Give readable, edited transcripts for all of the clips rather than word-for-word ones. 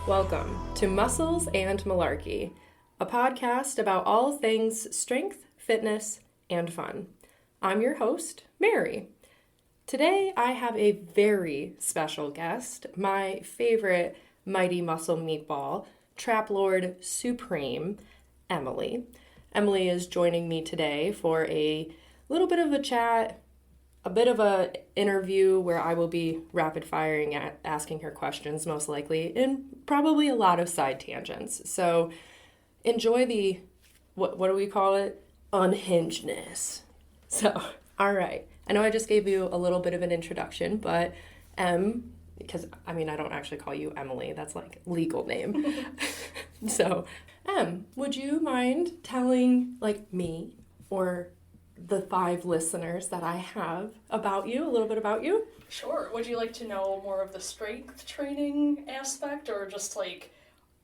Welcome to Muscles and Malarkey, a podcast about all things strength, fitness, and fun. I'm your host, Mary. Today I have a very special guest, my favorite mighty muscle meatball, Trap Lord Supreme, Emily. Emily is joining me today for a little bit of a chat, a bit of a interview where I will be rapid firing at asking her questions most likely, and probably a lot of side tangents. So enjoy the, what do we call it? Unhingedness. So, all right. I know I just gave you a little bit of an introduction, but because I don't actually call you Emily. That's like legal name. So, would you mind telling like me or the 5 listeners that I have about you, a little bit about you? Sure. Would you like to know more of the strength training aspect or just like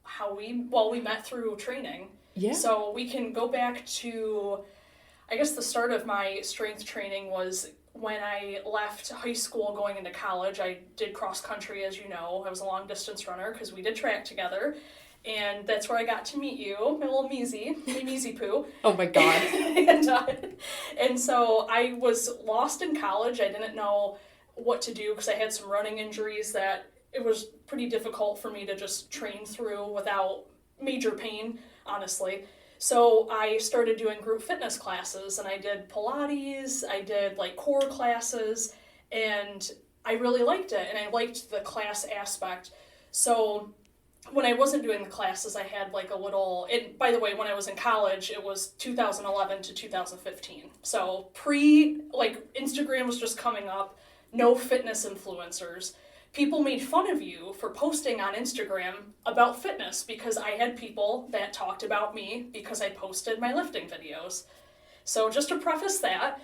how we met through training? Yeah. So we can go back to, I guess the start of my strength training was when I left high school going into college. I did cross country, as you know. I was a long distance runner because we did track together. And that's where I got to meet you, my little Measy Poo. Oh my God. and so I was lost in college. I didn't know what to do because I had some running injuries that it was pretty difficult for me to just train through without major pain, honestly. So I started doing group fitness classes, and I did Pilates, I did like core classes, and I really liked it, and I liked the class aspect. So when I wasn't doing the classes, I had like a little, and by the way, when I was in college, it was 2011 to 2015. So Instagram was just coming up, no fitness influencers. People made fun of you for posting on Instagram about fitness because I had people that talked about me because I posted my lifting videos. So just to preface that.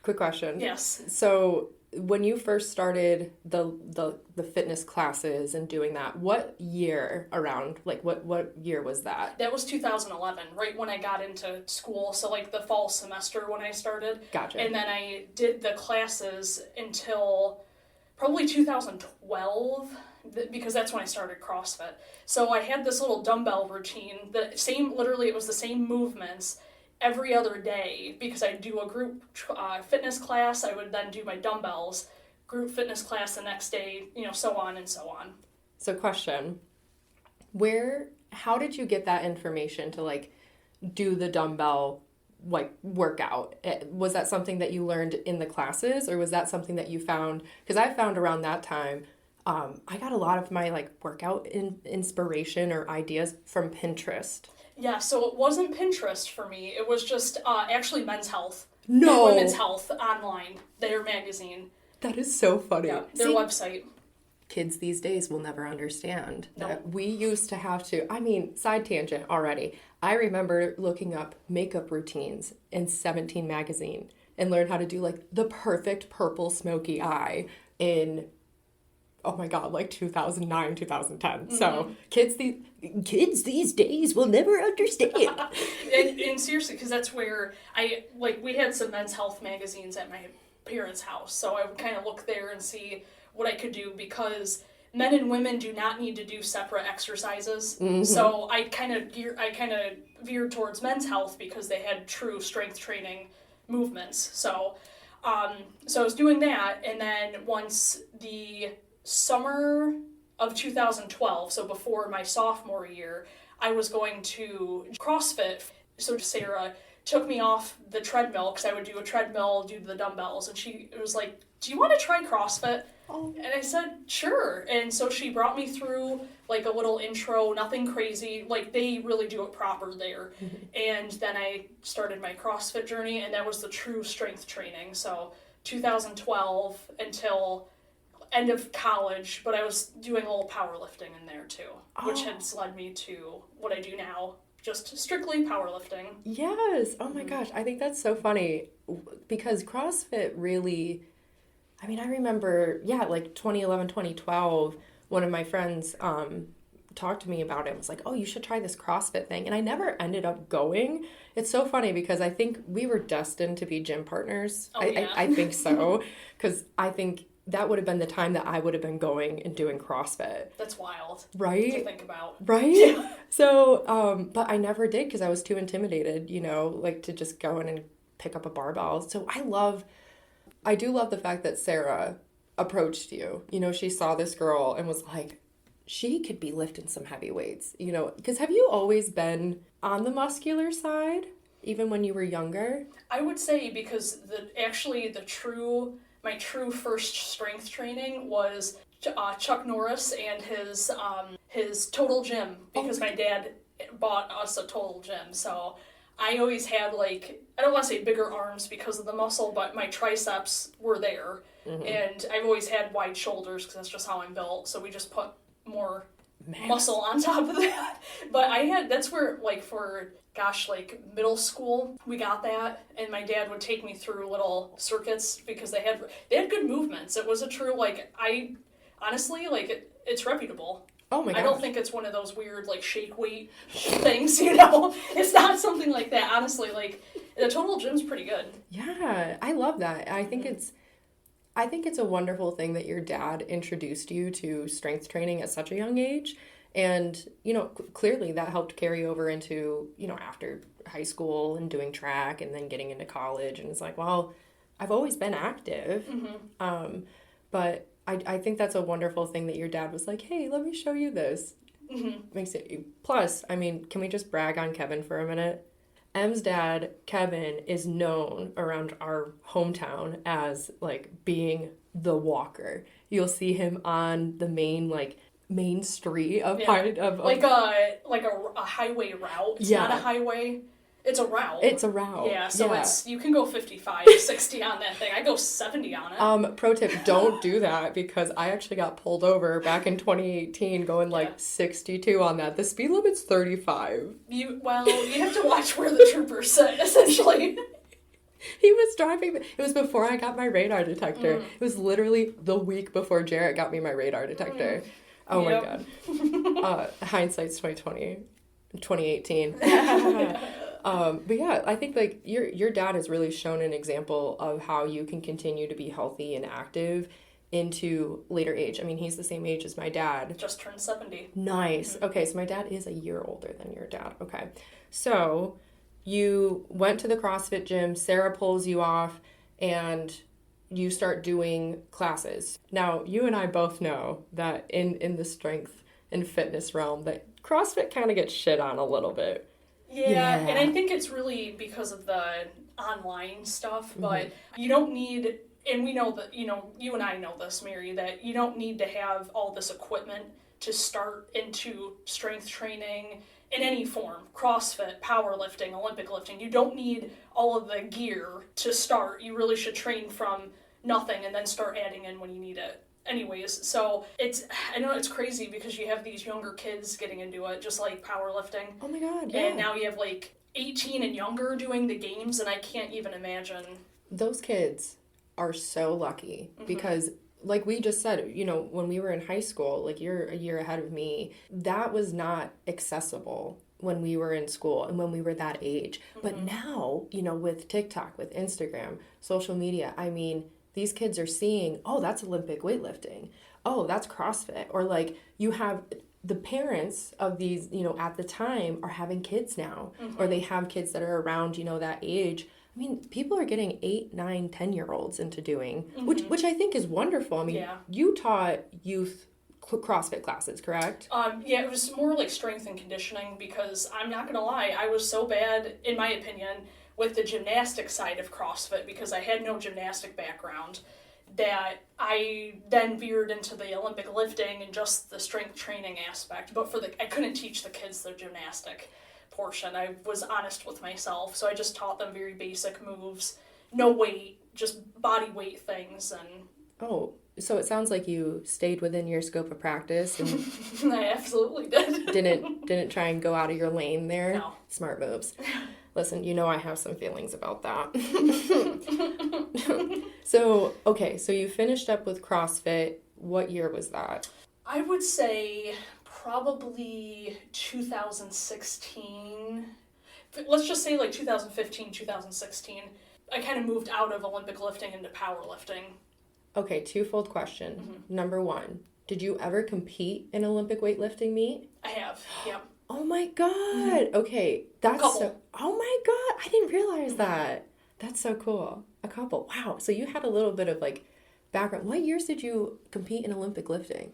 Quick question. Yes. So when you first started the fitness classes and doing that, what year around, like what year was that? That was 2011, right when I got into school. So like the fall semester when I started. Gotcha. And then I did the classes until probably 2012, because that's when I started CrossFit. So I had this little dumbbell routine, it was the same movements every other day, because I'd do a group fitness class, I would then do my dumbbells, group fitness class the next day, so on and so on. So question, how did you get that information to like do the dumbbell like workout? Was that something that you learned in the classes, or was that something that you found? Because I found around that time, I got a lot of my like workout inspiration or ideas from Pinterest. Yeah, so it wasn't Pinterest for me. It was just actually Men's Health. No. And Women's Health online, their magazine. That is so funny. Yeah, their website. Kids these days will never understand No. that we used to have to, side tangent already. I remember looking up makeup routines in 17 magazine and learn how to do like the perfect purple smoky eye in, oh my God, like 2009, 2010. Mm-hmm. So kids these days will never understand. and seriously, because that's where we had some Men's Health magazines at my parents' house. So I would kind of look there and see what I could do, because men and women do not need to do separate exercises. Mm-hmm. So I kind of veered towards Men's Health because they had true strength training movements. So I was doing that, and then once the summer of 2012, so before my sophomore year, I was going to CrossFit. So Sarah took me off the treadmill, because I would do a treadmill, do the dumbbells, and she was like, "Do you want to try CrossFit?" Oh. And I said, "Sure." And so she brought me through like a little intro, nothing crazy. Like they really do it proper there. Mm-hmm. And then I started my CrossFit journey, and that was the true strength training. So 2012 until end of college, but I was doing a little powerlifting in there too, which has led me to what I do now, just strictly powerlifting. Yes. Oh my gosh. I think that's so funny, because CrossFit really, I remember, like 2011, 2012, one of my friends talked to me about it and was like, "Oh, you should try this CrossFit thing." And I never ended up going. It's so funny because I think we were destined to be gym partners. Oh, yeah. I think so, because I think that would have been the time that I would have been going and doing CrossFit. That's wild. Right? To think about. Right? Yeah. So, but I never did because I was too intimidated, like to just go in and pick up a barbell. So I do love the fact that Sarah approached you. She saw this girl and was like, she could be lifting some heavy weights, because have you always been on the muscular side, even when you were younger? I would say because my true first strength training was Chuck Norris and his Total Gym, because my dad bought us a Total Gym. So I always had I don't want to say bigger arms because of the muscle, but my triceps were there. Mm-hmm. And I've always had wide shoulders because that's just how I'm built. So we just put more muscle on top of that. But that's where for middle school, we got that, and my dad would take me through little circuits because they had good movements. It was a true, I honestly, it's reputable. Oh my gosh. I don't think it's one of those weird, shake weight things, It's not something like that. Honestly, the Total Gym's pretty good. Yeah, I love that. I think it's a wonderful thing that your dad introduced you to strength training at such a young age. And, clearly that helped carry over into, after high school and doing track and then getting into college. And it's like, well, I've always been active. Mm-hmm. But I think that's a wonderful thing that your dad was like, hey, let me show you this. Mm-hmm. Plus, can we just brag on Kevin for a minute? Em's dad, Kevin, is known around our hometown as, being the walker. You'll see him on the main street of part of a highway route. It's not a highway. It's a route. It's a route. Yeah, so you can go 55, 60 on that thing. I go 70 on it. Pro tip, don't do that because I actually got pulled over back in 2018 going 62 on that. The speed limit's 35. You have to watch where the troopers sit, essentially. He was driving. It was before I got my radar detector. It was literally the week before Jarrett got me my radar detector. Oh my God. Hindsight's 2018. But yeah, I think your dad has really shown an example of how you can continue to be healthy and active into later age. He's the same age as my dad. Just turned 70. Nice. Mm-hmm. Okay, so my dad is a year older than your dad. Okay. So you went to the CrossFit gym, Sarah pulls you off, and you start doing classes. Now, you and I both know that in the strength and fitness realm that CrossFit kind of gets shit on a little bit. Yeah, and I think it's really because of the online stuff, but you don't need, and we know that, you and I know this, Mary, that you don't need to have all this equipment to start into strength training in any form. CrossFit, powerlifting, Olympic lifting. You don't need all of the gear to start. You really should train from nothing and then start adding in when you need it. Anyways, so I know it's crazy because you have these younger kids getting into it, just like powerlifting. Oh my God, yeah. And now you have 18 and younger doing the games, and I can't even imagine. Those kids are so lucky because like we just said, when we were in high school, you're a year ahead of me, that was not accessible when we were in school and when we were that age. But now, with TikTok, with Instagram, social media, these kids are seeing, oh, that's Olympic weightlifting. Oh, that's CrossFit. Or you have the parents of these, at the time are having kids now. Or they have kids that are around, that age. People are getting 8, 9, 10-year-olds into doing, which I think is wonderful. You taught youth CrossFit classes, correct? Yeah, it was more strength and conditioning because I'm not going to lie, I was so bad, in my opinion, with the gymnastic side of CrossFit because I had no gymnastic background that I then veered into the Olympic lifting and just the strength training aspect. But I couldn't teach the kids the gymnastic portion. I was honest with myself, so I just taught them very basic moves, no weight, just body weight things. And oh, so it sounds like you stayed within your scope of practice and I absolutely did. didn't try and go out of your lane there. No. Smart moves. Listen, I have some feelings about that. So you finished up with CrossFit. What year was that? I would say probably 2016. Let's just say 2015, 2016. I kind of moved out of Olympic lifting into powerlifting. Okay, twofold question. Number one, did you ever compete in Olympic weightlifting meet? I have, yeah. Oh my God. Okay, that's Couple. so. Oh my God, I didn't realize that. That's so cool. A couple. Wow. So you had a little bit of like background. What years did you compete in Olympic lifting?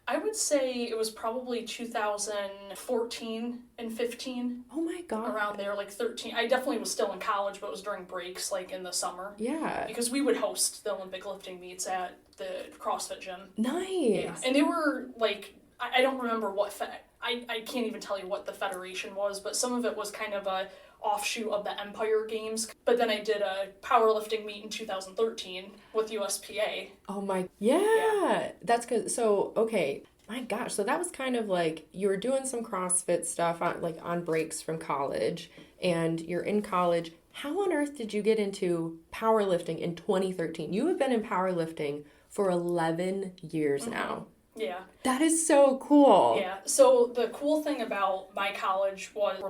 I would say it was probably 2014 and 15, Oh my God. around there, like 13. I definitely was still in college, but it was during breaks, like in the summer. Yeah. Because we would host the Olympic lifting meets at the CrossFit gym. Nice. Yeah. And they were like, I don't remember what, I can't even tell you what the federation was, but some of it was kind of a offshoot of the Empire Games. But then I did a powerlifting meet in 2013 with USPA. Oh my, yeah. That's good. So, okay. My gosh. So that was kind of like you were doing some CrossFit stuff on, like on breaks from college, and you're in college. How on earth did you get into powerlifting in 2013? You have been in powerlifting for 11 years now. Yeah. That is so cool. Yeah. So the cool thing about my college was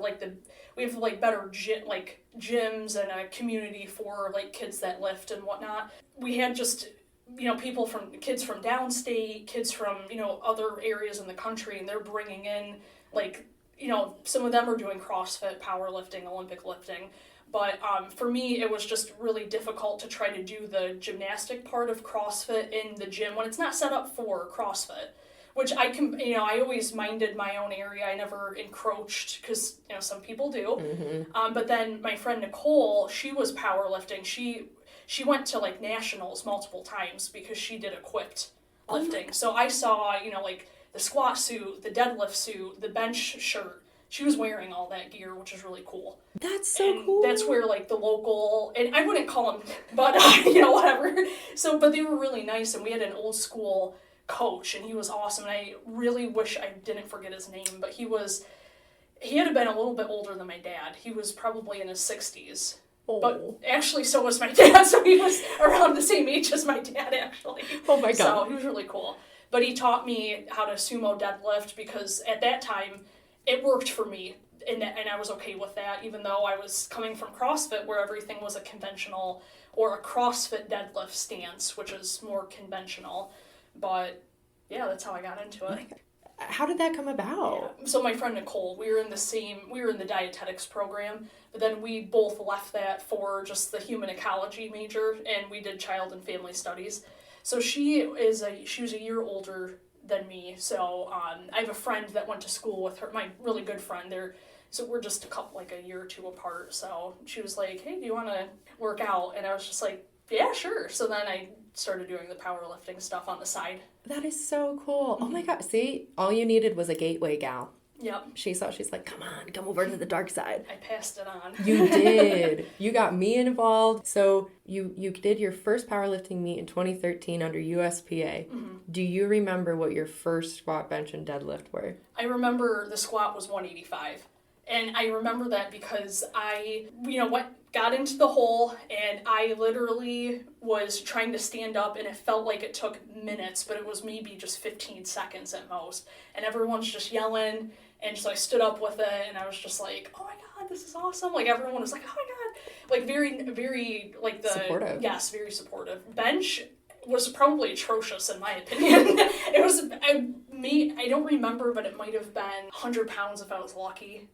we have like better gyms and a community for like kids that lift and whatnot. We had just kids from downstate, kids from other areas in the country, and they're bringing in some of them are doing CrossFit, powerlifting, Olympic lifting. But for me, it was just really difficult to try to do the gymnastic part of CrossFit in the gym when it's not set up for CrossFit, which I always minded my own area. I never encroached because, some people do. Mm-hmm. But then my friend Nicole, she was powerlifting. She went to like nationals multiple times because she did equipped lifting. So I saw, the squat suit, the deadlift suit, the bench shirt. She was wearing all that gear, which is really cool. That's so cool. That's where like the local, and I wouldn't call them, but whatever. So, but they were really nice, and we had an old school coach, and he was awesome. And I really wish I didn't forget his name, but he had been a little bit older than my dad. He was probably in his 60s. Oh. But actually, so was my dad. So he was around the same age as my dad, actually. Oh my God. So he was really cool. But he taught me how to sumo deadlift because at that time, it worked for me, and I was okay with that, even though I was coming from CrossFit where everything was a conventional or a CrossFit deadlift stance, which is more conventional. But yeah, that's how I got into it. How did that come about? Yeah. So my friend Nicole, we were in the dietetics program, but then we both left that for just the human ecology major, and we did child and family studies. So she was a year older than me, so I have a friend that went to school with her, my really good friend. So we're just a year or two apart. So she was like, "Hey, do you want to work out?" And I was just like, "Yeah, sure." So then I started doing the powerlifting stuff on the side. That is so cool. Oh my God. See, all you needed was a gateway gal. Yep. She's like, come over to the dark side. I passed it on. You did. You got me involved. So you did your first powerlifting meet in 2013 under USPA. Mm-hmm. Do you remember what your first squat, bench, and deadlift were? I remember the squat was 185. And I remember that because I, got into the hole, and I literally was trying to stand up, and it felt like it took minutes, but it was maybe just 15 seconds at most. And everyone's just yelling, and so I stood up with it, and I was just like, "Oh my God, this is awesome!" Like everyone was like, "Oh my God!" Like very, very supportive. Yes, very supportive. Bench was probably atrocious in my opinion. It was I don't remember, but it might have been 100 pounds if I was lucky.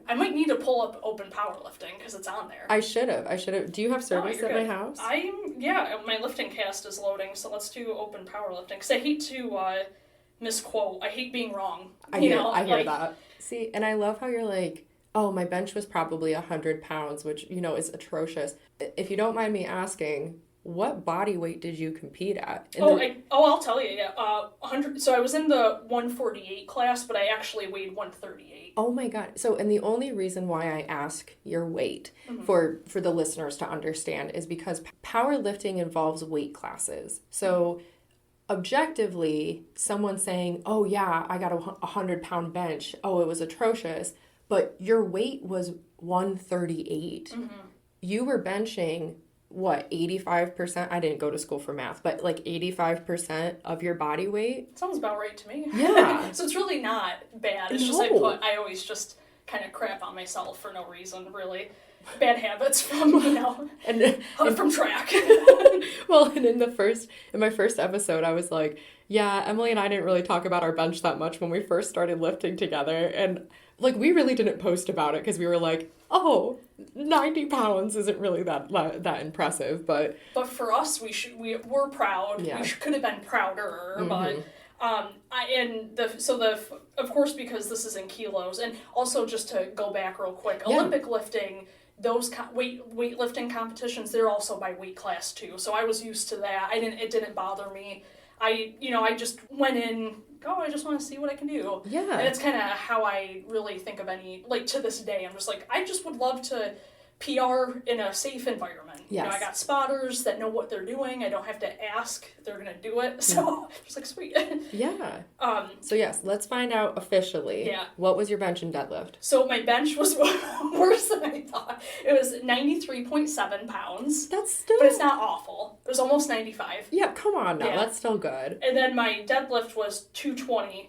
I might need to pull up open powerlifting because it's on there. I should have. Do you have service at my house? My lifting cast is loading, so let's do open powerlifting. Because I hate to misquote. I hate being wrong. I hear that. See, and I love how you're like, oh, my bench was probably 100 pounds, which, is atrocious. If you don't mind me asking, what body weight did you compete at? I'll tell you. Yeah, 100. So I was in the 148 class, but I actually weighed 138. Oh my God! So, and the only reason why I ask your weight for the listeners to understand is because powerlifting involves weight classes. So, objectively, someone saying, "Oh yeah, I got a 100-pound bench. Oh, it was atrocious," but your weight was 138. Mm-hmm. You were benching. What, 85%? I didn't go to school for math, but like 85% of your body weight? Sounds about right to me. Yeah. So it's really not bad. It's just I always just kind of crap on myself for no reason, really. bad habits from, and from track. well, and in my first episode, I was like, yeah, Emily and I didn't really talk about our bench that much when we first started lifting together. And like, we really didn't post about it because we were like, oh, 90 pounds isn't really that impressive. But for us, we're proud. Yeah. Could have been prouder, but of course, because this is in kilos, and also just to go back real quick, Olympic lifting, those weightlifting competitions, they're also by weight class too. So I was used to that. It didn't bother me. I just went in, I just want to see what I can do. Yeah. And it's kind of how I really think of to this day, I'm just like, I just would love to PR in a safe environment. Yes. I got spotters that know what they're doing. I don't have to ask. They're going to do it. So just like, sweet. Yeah. So yes, let's find out officially. Yeah. What was your bench and deadlift? So my bench was worse than I thought. It was 93.7 pounds. That's still... But it's not awful. It was almost 95. Yeah, come on now. Yeah. That's still good. And then my deadlift was 220.4.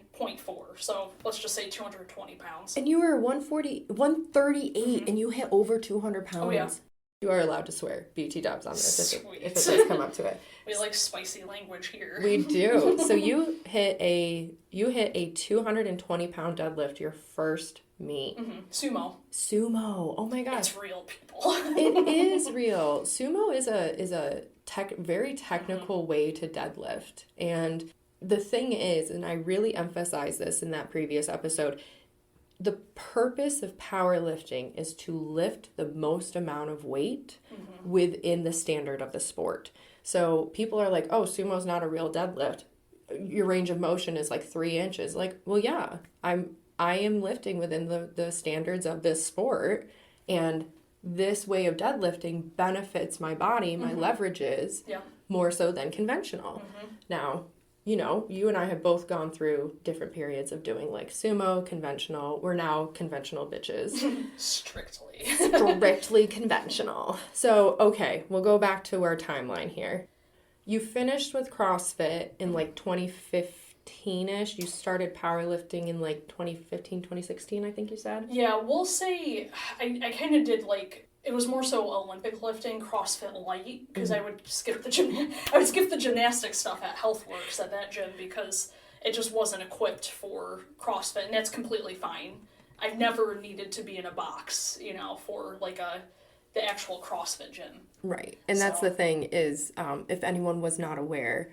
So let's just say 220 pounds. And you were 138 and you hit over 200 pounds. Oh, yeah. You are allowed to swear BT dubs on this if it does come up to it. We like spicy language here. We do. So you hit a 220 pound deadlift your first meet. Sumo. Oh my gosh. It's real, people. It is real. Sumo is a very technical way to deadlift. And the thing is, and I really emphasized this in that previous episode, the purpose of powerlifting is to lift the most amount of weight within the standard of the sport. So people are like, oh, sumo's not a real deadlift. Your range of motion is like 3 inches. Like, well, yeah, I am lifting within the standards of this sport. And this way of deadlifting benefits my body, my leverages, more so than conventional. Now, you and I have both gone through different periods of doing like sumo, conventional. We're now conventional bitches. Strictly conventional. So, okay, we'll go back to our timeline here. You finished with CrossFit in like 2015-ish. You started powerlifting in like 2015, 2016, I think you said? Yeah, we'll say I kind of did like... It was more so Olympic lifting, CrossFit light, because I would skip the gymnastics stuff at HealthWorks at that gym because it just wasn't equipped for CrossFit, and that's completely fine. I've never needed to be in a box, for like the actual CrossFit gym. Right, and that's the thing is, if anyone was not aware,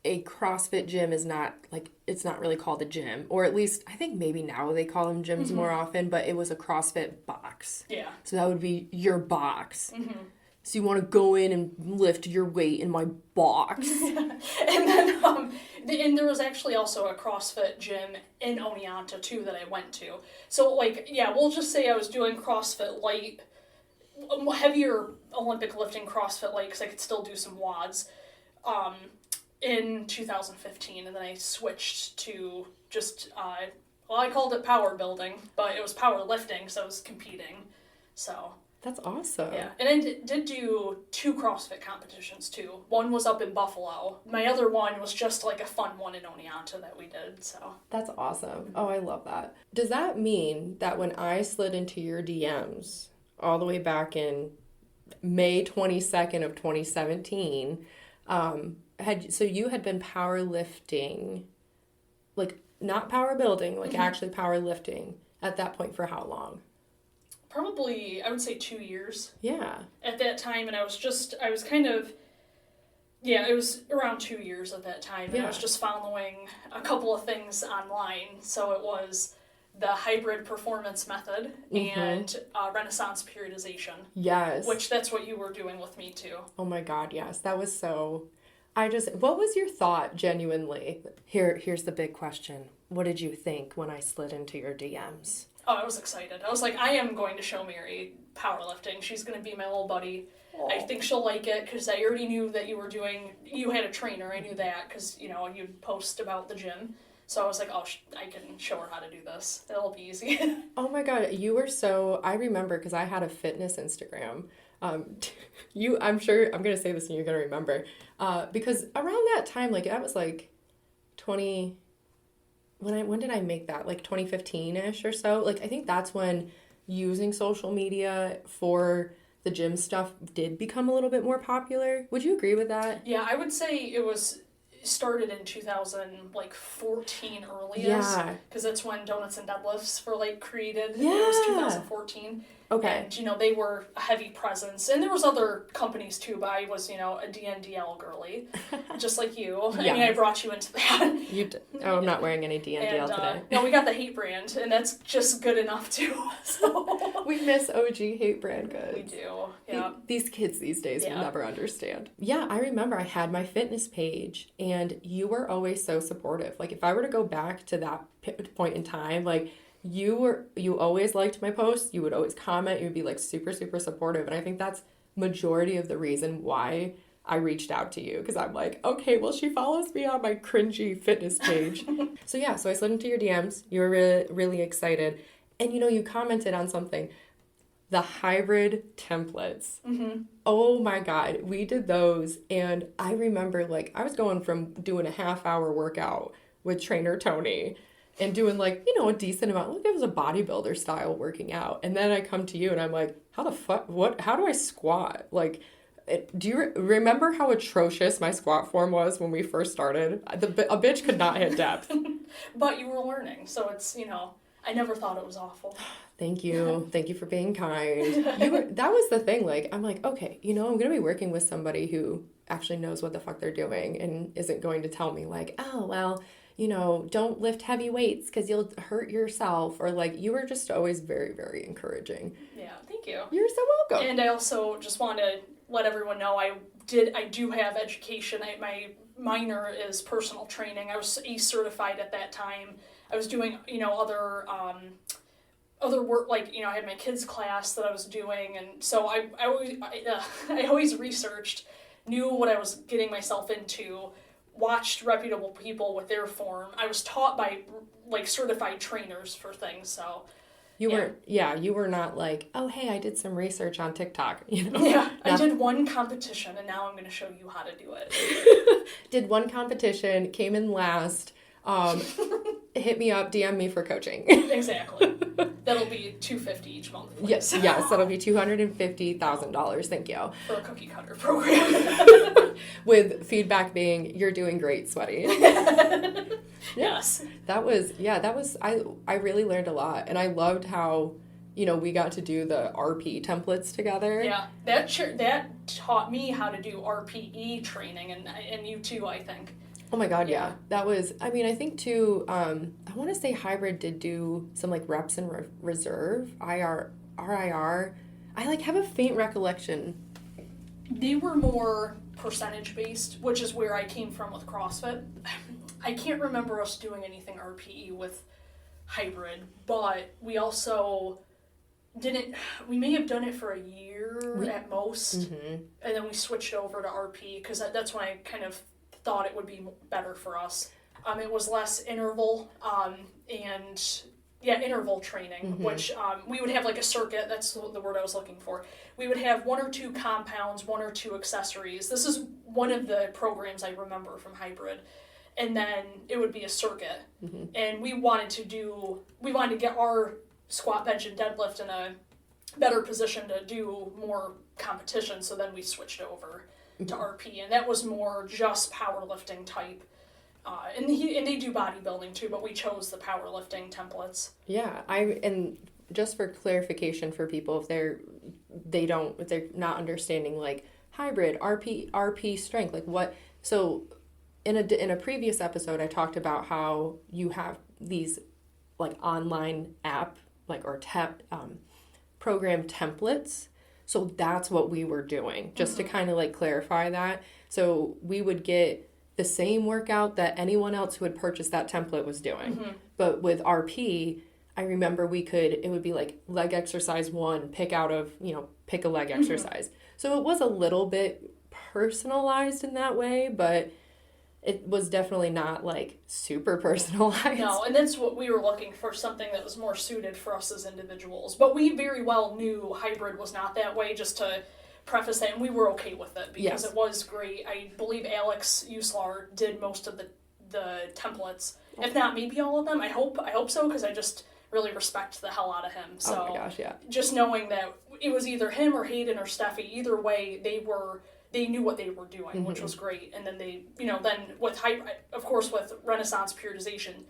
a CrossFit gym is not, like, it's not really called a gym, or at least, I think maybe now they call them gyms more often, but it was a CrossFit box. Yeah. So that would be your box. So you want to go in and lift your weight in my box. And then, and there was actually also a CrossFit gym in Oneonta, too, that I went to. So, like, yeah, we'll just say I was doing CrossFit light, heavier Olympic lifting CrossFit light, because I could still do some WODs. In 2015, and then I switched to just, I called it power building, but it was power lifting, so I was competing, so. That's awesome. Yeah, and I did do 2 CrossFit competitions, too. One was up in Buffalo. My other one was just like a fun one in Oneonta that we did, so. That's awesome. Oh, I love that. Does that mean that when I slid into your DMs all the way back in May 22nd of 2017, so you had been powerlifting, like not power building, like actually powerlifting at that point for how long? Probably, I would say 2 years. Yeah. At that time, and it was around 2 years at that time, and I was just following a couple of things online. So it was the hybrid performance method and Renaissance periodization. Yes. Which that's what you were doing with me too. Oh my God, yes. That was so... what was your thought, genuinely? Here's the big question. What did you think when I slid into your DMs? Oh, I was excited. I was like, I am going to show Mary powerlifting. She's going to be my little buddy. Aww. I think she'll like it because I already knew that you had a trainer. I knew that because, you'd post about the gym. So I was like, oh, I can show her how to do this. It'll be easy. Oh my God, you were so... I remember because I had a fitness Instagram. I'm sure I'm going to say this and you're going to remember. Because around that time, like, that was like 20... When did I make that? Like 2015-ish or so? Like, I think that's when using social media for the gym stuff did become a little bit more popular. Would you agree with that? Yeah, I would say it started in 2014 earliest. Yeah. Because that's when Donuts and Deadlifts were like created. Yeah. It was 2014. Okay. And, they were a heavy presence. And there was other companies too, but I was, a DNDL girly, just like you. Yeah. I mean, I brought you into that. Oh, I'm not wearing any DNDL today. No, we got the Hate brand, and that's just good enough too. So we miss OG Hate brand goods. We do, yeah. These kids these days will never understand. Yeah, I remember I had my fitness page, and you were always so supportive. Like, if I were to go back to that point in time, like, you always liked my posts. You would always comment. You would be like super, super supportive. And I think that's majority of the reason why I reached out to you, because I'm like, okay, well, she follows me on my cringy fitness page. So I slid into your DMs. You were really, really excited. And, you commented on something. The hybrid templates. Mm-hmm. Oh my God. We did those. And I remember, like, I was going from doing a half-hour workout with trainer Tony and doing, like, a decent amount. Like, it was a bodybuilder style working out. And then I come to you and I'm like, how the fuck, how do I squat? Like, do you remember how atrocious my squat form was when we first started? A bitch could not hit depth. But you were learning. So it's, I never thought it was awful. Thank you. Thank you for being kind. That was the thing. Like, I'm like, okay, I'm going to be working with somebody who actually knows what the fuck they're doing and isn't going to tell me, like, oh, well, don't lift heavy weights because you'll hurt yourself. Or, like, you were just always very, very encouraging. Yeah, thank you. You're so welcome. And I also just want to let everyone know I do have education. My minor is personal training. I was ACE certified at that time. I was doing, other work, like, I had my kids class that I was doing, and so I always researched, knew what I was getting myself into, watched reputable people with their form. I was taught by, like, certified trainers for things, so... You were not like, oh, hey, I did some research on TikTok, Yeah, I did one competition, and now I'm going to show you how to do it. Did one competition, came in last, hit me up, DM me for coaching. Exactly. That'll be $250 each month. Please. Yes, that'll be $250,000. Thank you. For a cookie cutter program. With feedback being, you're doing great, sweaty. Yes. That was, I really learned a lot. And I loved how, we got to do the RP templates together. Yeah, that taught me how to do RPE training, and you too, I think. Oh my God, yeah. That was, I think too, I want to say hybrid did do some, like, reps and reserve, RIR. I, like, have a faint recollection. They were more percentage-based, which is where I came from with CrossFit. I can't remember us doing anything RPE with hybrid, but we also we may have done it for a year at most, and then we switched over to RP, because that's when I kind of thought it would be better for us. It was less interval, interval training, which we would have, like, a circuit. That's the word I was looking for. We would have 1 or 2 compounds, 1 or 2 accessories. This is one of the programs I remember from hybrid. And then it would be a circuit. And we wanted to get our squat, bench, and deadlift in a better position to do more competition, so then we switched over to RP, and that was more just powerlifting type. And they do bodybuilding too, but we chose the powerlifting templates. Yeah, and just for clarification for people, if they're not understanding, like, hybrid, RP strength, like, what, so in a previous episode I talked about how you have these, like, online app, like, or program templates. So that's what we were doing, just to kind of, like, clarify that. So we would get the same workout that anyone else who had purchased that template was doing. But with RP, I remember it would be like leg exercise 1, pick a leg exercise. So it was a little bit personalized in that way, but it was definitely not, like, super personalized. No, and that's what we were looking for, something that was more suited for us as individuals. But we very well knew hybrid was not that way, just to preface that, and we were okay with it, because it was great. I believe Alex Uslar did most of the templates. If not, maybe all of them. I hope so, because really respect the hell out of him. So oh my gosh, yeah. just knowing that it was either him or Hayden or Steffi, either way, they knew what they were doing, which was great. And then they, then with of course, with Renaissance periodization,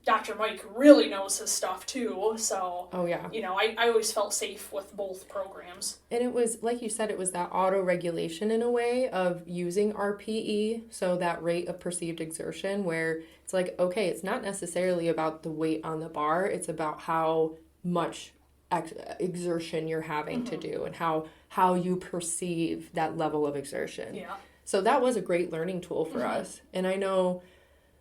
Dr. Mike really knows his stuff too. So, oh yeah. I always felt safe with both programs. And it was, like you said, it was that auto-regulation in a way of using RPE, so that rate of perceived exertion, where it's like, okay, it's not necessarily about the weight on the bar, it's about how much exertion you're having to do and how you perceive that level of exertion. Yeah. So that was a great learning tool for us. And I know,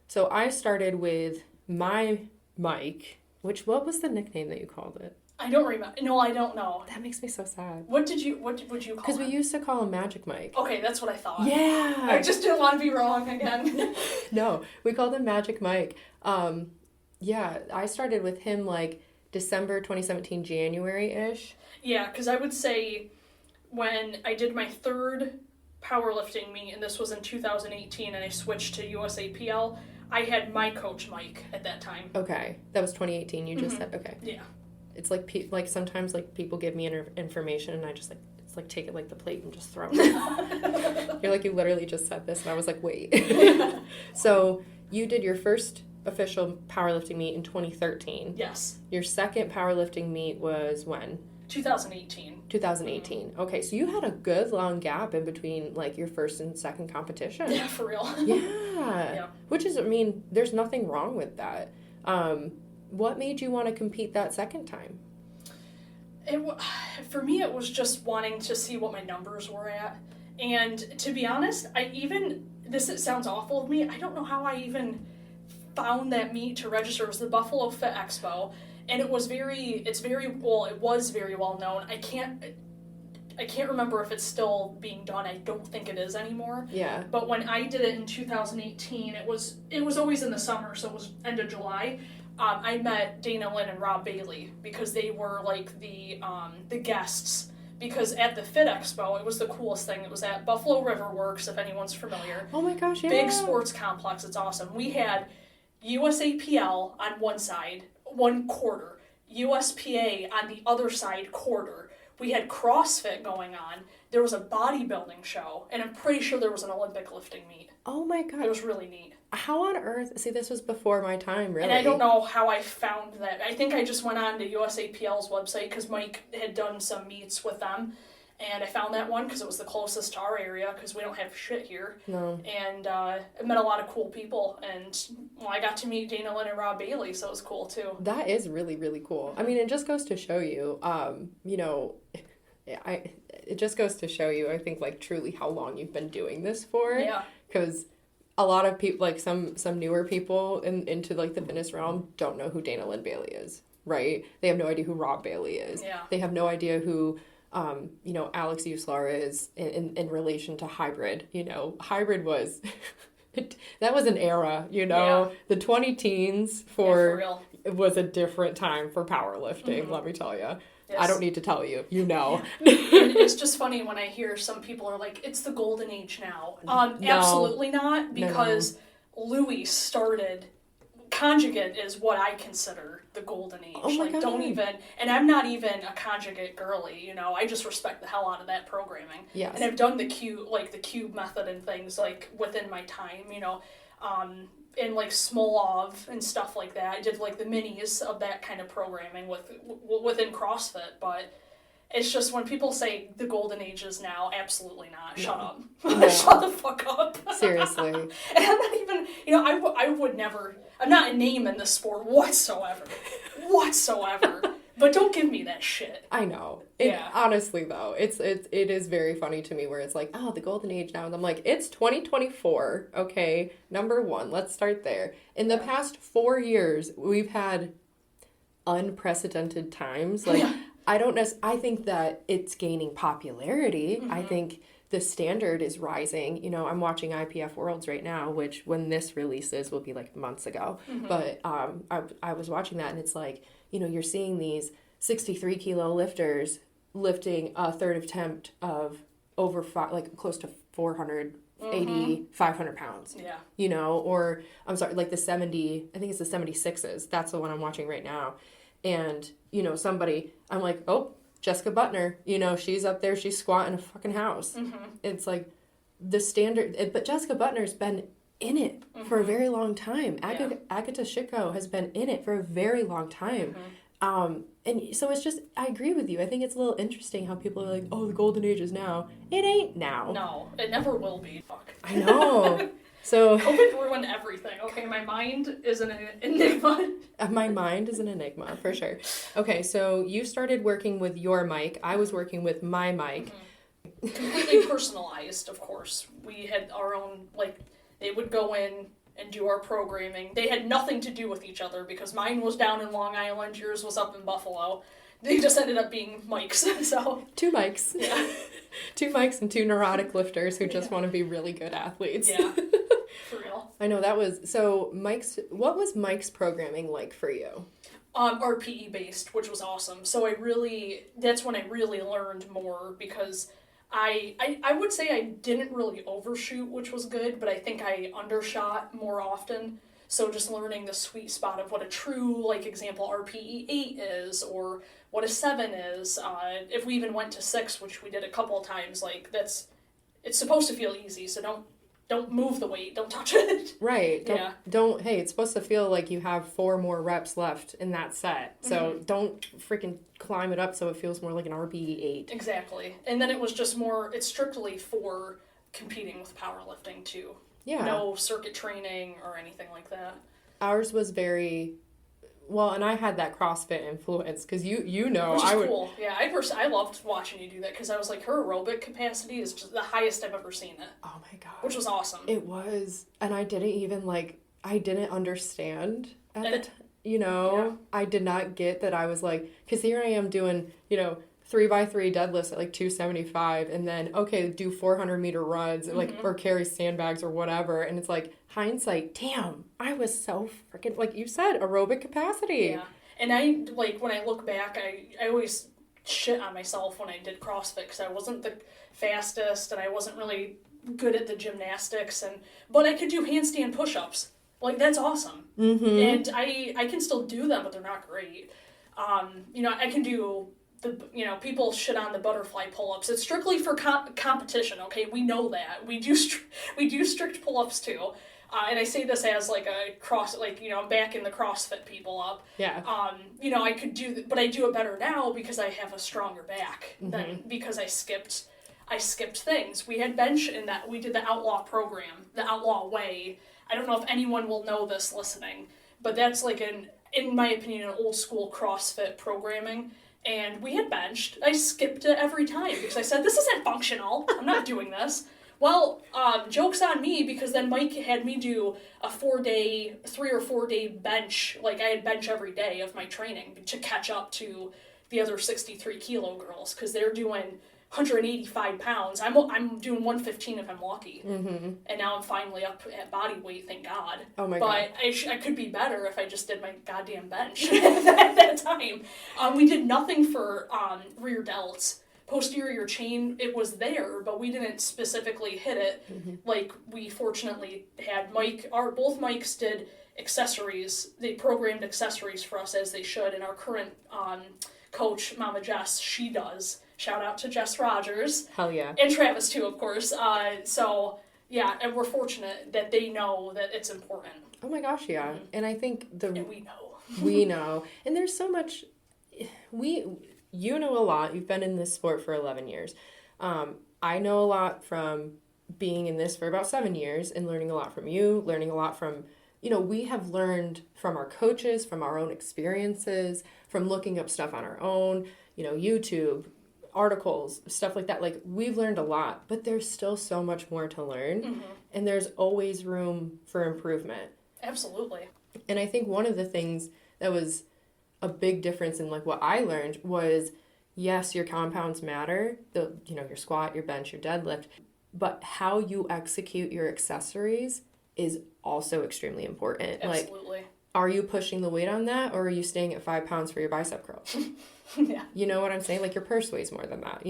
so I started with my Mike, what was the nickname that you called it? I don't remember. No, I don't know. That makes me so sad. What would you call him? Because we used to call him Magic Mike. Okay, that's what I thought. Yeah. I just didn't want to be wrong again. No, we called him Magic Mike. Yeah, I started with him like December 2017, January-ish. Yeah, because I would say when I did my third powerlifting meet, and this was in 2018, and I switched to USAPL, I had my coach Mike at that time. Okay, that was 2018. You just said okay. Yeah. It's like sometimes like people give me information and I just it's like take it like the plate and just throw it. You're like, you literally just said this, and I was like, wait. So you did your first official powerlifting meet in 2013. Yes. Your second powerlifting meet was when? 2018. 2018. Okay, so you had a good long gap in between like your first and second competition. Yeah, for real. Yeah. Which is, I mean, there's nothing wrong with that. What made you want to compete that second time? For me, it was just wanting to see what my numbers were at. And to be honest, it sounds awful of me, I don't know how I even found that meet to register. It was the Buffalo Fit Expo. And it was very well known. I can't remember if it's still being done. I don't think it is anymore. Yeah. But when I did it in 2018, it was always in the summer, so it was end of July. I met Dana Lynn and Rob Bailey because they were like the guests. Because at the Fit Expo, it was the coolest thing. It was at Buffalo River Works, if anyone's familiar. Oh my gosh, yeah. Big sports complex. It's awesome. We had USAPL on one side, one quarter. USPA on the other side, quarter. We had CrossFit going on. There was a bodybuilding show, and I'm pretty sure there was an Olympic lifting meet. Oh my god. It was really neat. How on earth? See, this was before my time, really. And I don't know how I found that. I think I just went on to USAPL's website because Mike had done some meets with them. And I found that one because it was the closest to our area because we don't have shit here. No. And I met a lot of cool people. And I got to meet Dana Lynn and Rob Bailey, so it was cool too. That is really, really cool. I mean, it just goes to show you, it just goes to show you, I think, like, truly how long you've been doing this for. Yeah. Because a lot of people, like, some newer people into, like, the fitness realm don't know who Dana Lynn Bailey is, right? They have no idea who Rob Bailey is. Yeah. They have no idea who... Alex Uslar is in relation to hybrid. Hybrid was, that was an era, Yeah. The 20 teens for real. It was a different time for powerlifting, let me tell you. Yes. I don't need to tell you, And it's just funny when I hear some people are like, it's the golden age now. No. Absolutely not, because Louis started, conjugate is what I consider the golden age. Oh my God. Don't even, and I'm not even a conjugate girly, I just respect the hell out of that programming. Yes. And I've done the cube method and things like within my time, and like Smolov and stuff like that. I did like the minis of that kind of programming within CrossFit, but it's just when people say the golden age is now, absolutely not. No. Shut up. No. Shut the fuck up. Seriously. And I'm not even, I would never, I'm not a name in this sport whatsoever. But don't give me that shit. I know. Yeah. Honestly, though, it is very funny to me where it's like, oh, the golden age now. And I'm like, it's 2024, okay? Number one, let's start there. In the past 4 years, we've had unprecedented times. Like, I think that it's gaining popularity. Mm-hmm. I think the standard is rising. I'm watching IPF Worlds right now, which when this releases will be like months ago. Mm-hmm. But I was watching that, and it's like, you're seeing these 63 kilo lifters lifting a third attempt of over close to 480, mm-hmm. 500 pounds. Yeah. Or I'm sorry, like the 70, I think it's the 76s. That's the one I'm watching right now. and, you know, somebody, I'm like, oh, Jessica Butner, you know, she's up there, she's squatting a fucking house. It's like the standard, but Jessica Butner's been in it for a very long time. Agata Shiko has been in it for a very long time. And so it's just, I agree with you. I think it's a little interesting how people are like, oh, the golden age is now. It ain't now. No, it never will be. Fuck. I know. So COVID ruined everything. Okay, my mind is an enigma. My mind is an enigma, for sure. Okay, so you started working with your mic. I was working with my mic. Completely personalized, of course. We had our own, like, they would go in and do our programming. They had nothing to do with each other because mine was down in Long Island, yours was up in Buffalo. They just ended up being mics, so... 2 mics. Yeah. 2 mics and 2 neurotic lifters who just want to be really good athletes. Yeah, for real. I know, that was... So, Mike's... What was Mike's programming like for you? RPE based, which was awesome. So that's when I really learned more because I would say I didn't really overshoot, which was good, but I think I undershot more often. So just learning the sweet spot of what a true, like, example, RPE 8 is, or what a 7 is. If we even went to 6, which we did a couple of times, like, it's supposed to feel easy, so don't move the weight, don't touch it. Right. Don't, hey, it's supposed to feel like you have 4 more reps left in that set. So don't freaking climb it up so it feels more like an RPE 8. Exactly. And then it was just more, it's strictly for competing with powerlifting too. Yeah. No circuit training or anything like that. Ours was very... Well, and I had that CrossFit influence because you know, which is cool. Yeah, I loved watching you do that because I was like, her aerobic capacity is just the highest I've ever seen it. Oh my god, which was awesome. It was, and I didn't even I didn't understand at the time. You know, yeah. I did not get that. I was like, because here I am doing 3x3 deadlifts at like 275, and then do 400-meter runs, like, or carry sandbags or whatever, and it's like, hindsight, damn, I was so freaking, like you said, aerobic capacity. Yeah, and I, like, when I look back, I always shit on myself when I did CrossFit, because I wasn't the fastest, and I wasn't really good at the gymnastics, but I could do handstand push-ups. Like, that's awesome. And I can still do them, but they're not great. I can do... people shit on the butterfly pull-ups. It's strictly for competition, okay? We know that. We do strict pull-ups too. And I say this as like a I'm backing the CrossFit people up. Yeah. I could do, but I do it better now because I have a stronger back than because I skipped things. We had bench in that. We did the Outlaw program, the Outlaw Way. I don't know if anyone will know this listening, but that's like in my opinion, an old school CrossFit programming. And we had benched. I skipped it every time because I said, this isn't functional. I'm not doing this. Well, joke's on me because then Mike had me do a 3 or 4 day bench. Like, I had bench every day of my training to catch up to the other 63 kilo girls because they're doing 185 pounds. I'm doing 115 if I'm lucky. And now I'm finally up at body weight, thank God. Oh my God. But I could be better if I just did my goddamn bench at that time. We did nothing for rear delts. Posterior chain, it was there, but we didn't specifically hit it. Like, we fortunately had both mics did accessories. They programmed accessories for us as they should, and our current coach, Mama Jess, she does. Shout out to Jess Rogers. Hell yeah. And Travis too, of course. So, yeah, and we're fortunate that they know that it's important. Oh my gosh, yeah. And I think and we know. We know. And there's so much... You know a lot. You've been in this sport for 11 years. I know a lot from being in this for about 7 years and learning a lot from you, learning a lot from... we have learned from our coaches, from our own experiences, from looking up stuff on our own, YouTube, articles, stuff like that. Like, we've learned a lot, but there's still so much more to learn, and there's always room for improvement. Absolutely. And I think one of the things that was a big difference in, like, what I learned was, yes, your compounds matter, your squat, your bench, your deadlift, but how you execute your accessories is also extremely important. Absolutely. Like, are you pushing the weight on that, or are you staying at 5 pounds for your bicep curls? Yeah. You know what I'm saying? Like, your purse weighs more than that,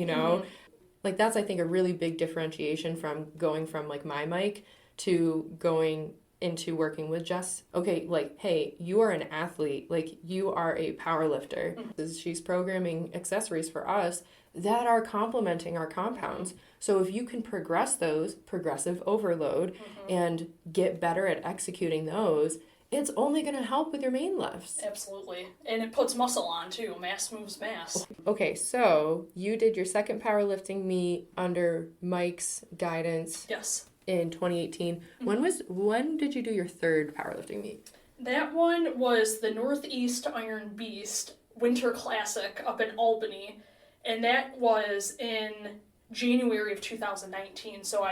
Like, that's, I think, a really big differentiation from going from, like, my mic to going into working with Jess, okay, like, hey, you are an athlete, like, you are a power lifter. She's programming accessories for us that are complementing our compounds. So if you can progress those, progressive overload, and get better at executing those, it's only going to help with your main lifts. Absolutely. And it puts muscle on, too. Mass moves mass. Okay, so you did your second powerlifting meet under Mike's guidance. Yes. In 2018. When did you do your third powerlifting meet? That one was the Northeast Iron Beast Winter Classic up in Albany, and that was in January of 2019. So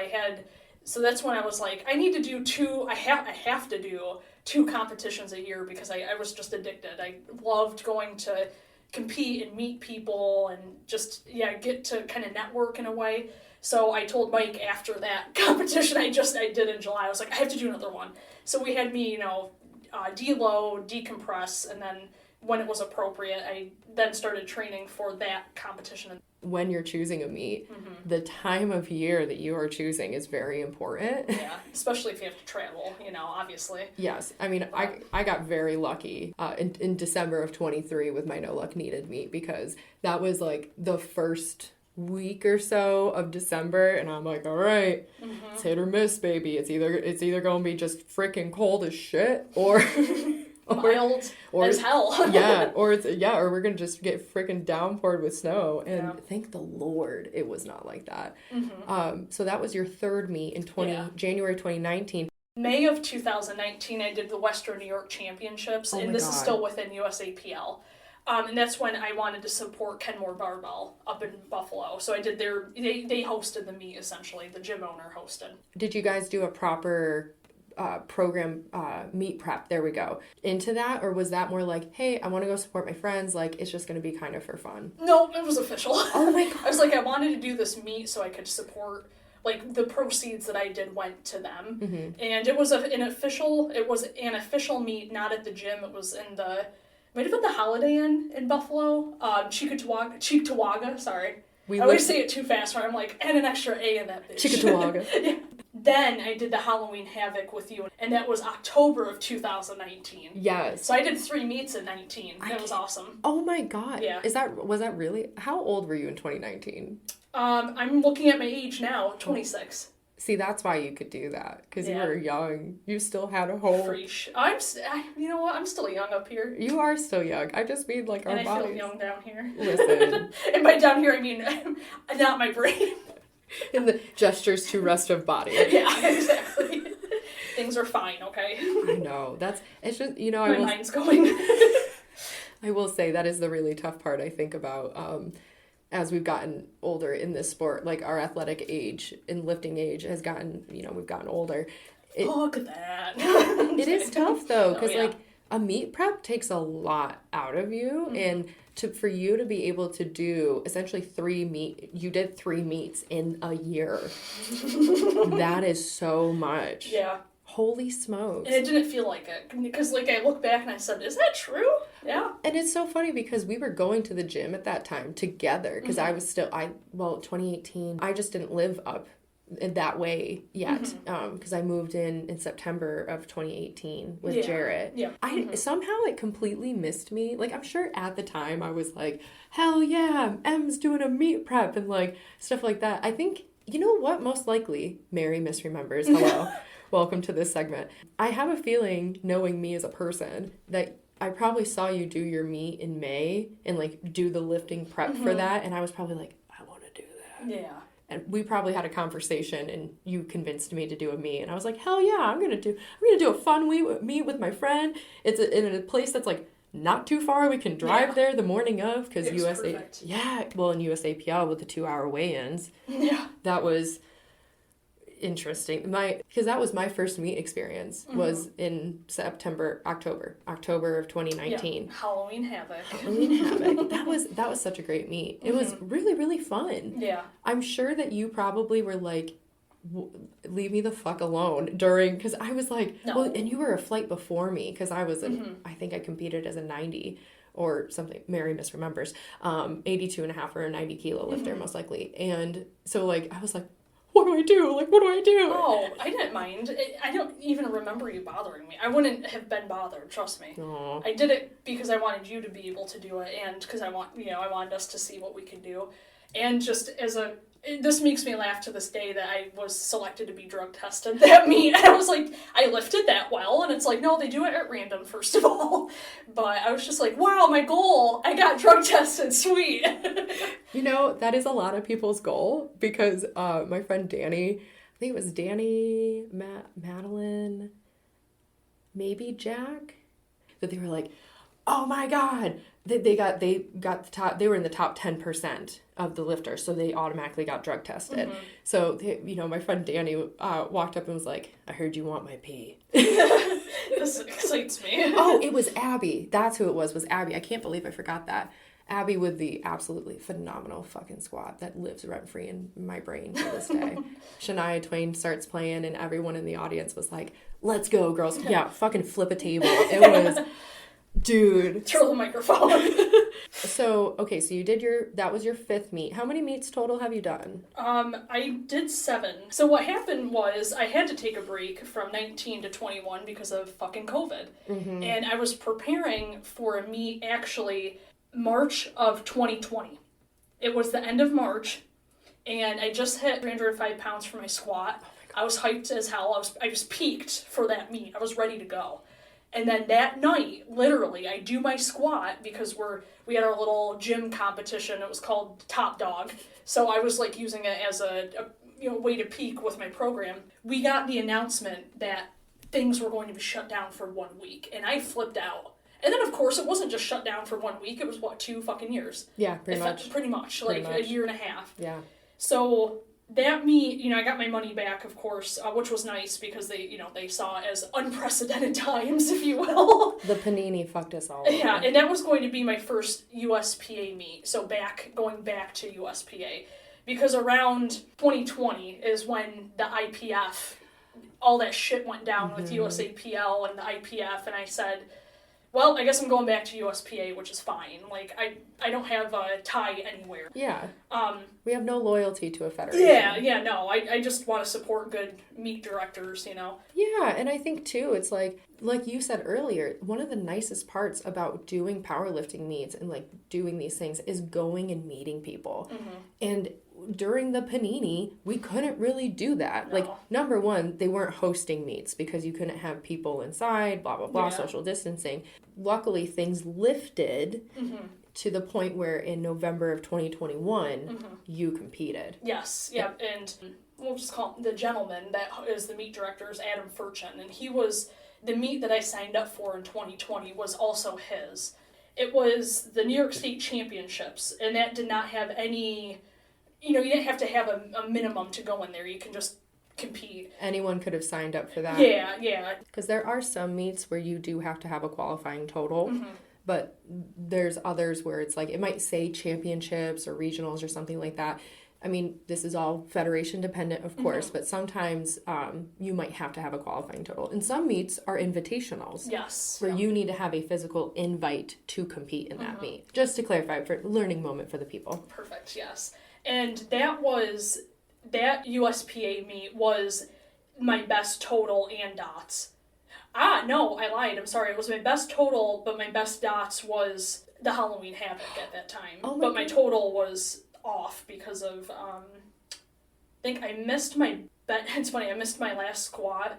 that's when I was like, I need to do I have to do 2 competitions a year because I was just addicted. I loved going to compete and meet people and just, get to kind of network in a way. So I told Mike after that competition I did in July, I was like, I have to do another one. So we had me, deload, decompress, and then when it was appropriate, I then started training for that competition. When you're choosing a meet, the time of year that you are choosing is very important. Yeah, especially if you have to travel, obviously. Yes. I mean, I got very lucky in December of 23 with my No Luck Needed meet because that was like the first week or so of December, and I'm like, all right, it's hit or miss, baby. It's either gonna be just freaking cold as shit or mild as hell. or we're gonna just get freaking downpoured with snow. And thank the Lord it was not like that. So that was your third meet in January 2019. May of 2019 I did the Western New York Championships, and this is still within USAPL. And that's when I wanted to support Kenmore Barbell up in Buffalo. So I did they hosted the meet, essentially. The gym owner hosted. Did you guys do a proper program, meet prep, there we go, into that? Or was that more like, hey, I want to go support my friends, like, it's just going to be kind of for fun? No, it was official. Oh my God. I was like, I wanted to do this meet so I could support, like, the proceeds that I did went to them. And it was an official meet, not at the gym. It was in might have been the Holiday Inn in Buffalo. Cheektowaga, sorry. I always say it too fast, where I'm like, add an extra A in that bitch. Cheektowaga. Yeah. Then I did the Halloween Havoc with you, and that was October of 2019. Yes. So I did 3 meets in 19. That was awesome. Oh my God. Yeah. Was that really? How old were you in 2019? I'm looking at my age now, 26. See, that's why you could do that, because you were young. You still had a whole... Fresh. You know what? I'm still young up here. You are still young. I just mean, like, our bodies. And I feel young down here. Listen. And by down here, I mean, not my brain. In the gestures to rest of body. Yeah, exactly. Things are fine, okay? I know. It's just, my mind's going. I will say that is the really tough part, I think, about... as we've gotten older in this sport, like our athletic age and lifting age has gotten, we've gotten older. Look at that. It is tough though, because like a meet prep takes a lot out of you, and for you to be able to do essentially 3 meets in a year. That is so much. Yeah. Holy smokes. And it didn't feel like it, because like I look back and I said, is that true? Yeah. And it's so funny because we were going to the gym at that time together, because I was 2018, I just didn't live up that way yet, because I moved in September of 2018 with Jarrett. Yeah. Somehow it completely missed me. Like, I'm sure at the time I was like, hell yeah, Em's doing a meet prep and like stuff like that. I think, you know what, most likely, Mary misremembers, hello. Welcome to this segment. I have a feeling, knowing me as a person, that I probably saw you do your meet in May and like do the lifting prep for that, and I was probably like, I want to do that. Yeah. And we probably had a conversation, and you convinced me to do a meet, and I was like, hell yeah, I'm gonna do a fun meet with my friend. It's in a place that's like not too far. We can drive there the morning of, because perfect. In USAPL with the 2-hour weigh-ins. Yeah. That was interesting. Because that was my first meet experience, was in October of 2019. Yeah. Halloween Havoc. That was such a great meet. It was really, really fun. Yeah. I'm sure that you probably were like, leave me the fuck alone during, because I was like, no. Well, and you were a flight before me, because I was I think I competed as a 90 or something, Mary misremembers, 82 and a half or a 90 kilo lifter, most likely. And so like, I was like, what do I do? Like, what do I do? Oh, I didn't mind. I don't even remember you bothering me. I wouldn't have been bothered, trust me. Aww. I did it because I wanted you to be able to do it, and because I wanted us to see what we could do. And just this makes me laugh to this day that I was selected to be drug tested that meet. And I was like, I lifted that well, and it's like, no, they do it at random, first of all. But I was just like, wow, my goal, I got drug tested, sweet. You know, that is a lot of people's goal, because my friend Danny, I think it was Danny, Madeline, maybe Jack, that they were like, oh my God, they got the top, they were in the top 10% of the lifters, so they automatically got drug tested. Mm-hmm. So, my friend Danny walked up and was like, I heard you want my pee. This excites me. Oh, it was Abby. That's who it was Abby. I can't believe I forgot that. Abby with the absolutely phenomenal fucking squat that lives rent-free in my brain to this day. Shania Twain starts playing, and everyone in the audience was like, let's go, girls. Yeah, fucking flip a table. It was... Dude. Throw the microphone. So you did that was your 5th meet. How many meets total have you done? I did 7. So what happened was I had to take a break from 19 to 21 because of fucking COVID. Mm-hmm. And I was preparing for a meet actually March of 2020. It was the end of March, and I just hit 305 pounds for my squat. I was hyped as hell. I was peaked for that meet. I was ready to go. And then that night, literally, I do my squat because we had our little gym competition. It was called Top Dog. So I was like using it as a way to peak with my program. We got the announcement that things were going to be shut down for 1 week, and I flipped out. And then, of course, it wasn't just shut down for 1 week. It was, 2 fucking years? Yeah, pretty much. Pretty much, a year and a half. Yeah. So that meet, I got my money back, of course, which was nice because they saw it as unprecedented times, if you will. The panini fucked us all. Yeah, and that was going to be my first USPA meet, so going back to USPA. Because around 2020 is when the IPF, all that shit went down with USAPL and the IPF, and I said, well, I guess I'm going back to USPA, which is fine. Like, I don't have a tie anywhere. Yeah. We have no loyalty to a federation. Yeah, no. I just want to support good meet directors, Yeah, and I think, too, it's like you said earlier, one of the nicest parts about doing powerlifting meets and, doing these things is going and meeting people. Mm-hmm. And during the panini, we couldn't really do that. No. Number one, they weren't hosting meets because you couldn't have people inside, blah, blah, blah, social distancing. Luckily, things lifted to the point where in November of 2021, you competed. Yes, yeah, and we'll just call him the gentleman that is the meet director is Adam Furchin, and he was, the meet that I signed up for in 2020 was also his. It was the New York State Championships, and that did not have any... you didn't have to have a minimum to go in there. You can just compete. Anyone could have signed up for that. Yeah. Because there are some meets where you do have to have a qualifying total, but there's others where it's it might say championships or regionals or something like that. I mean, this is all federation dependent, of course, but sometimes you might have to have a qualifying total. And some meets are invitationals. Yes. Where you need to have a physical invite to compete in that meet. Just to clarify, for learning moment for the people. Perfect, yes. And that USPA meet was my best total and dots. No, I lied. I'm sorry. It was my best total, but my best dots was the Halloween Havoc at that time. Oh my God. My total was off because of, I think I missed it's funny, I missed my last squat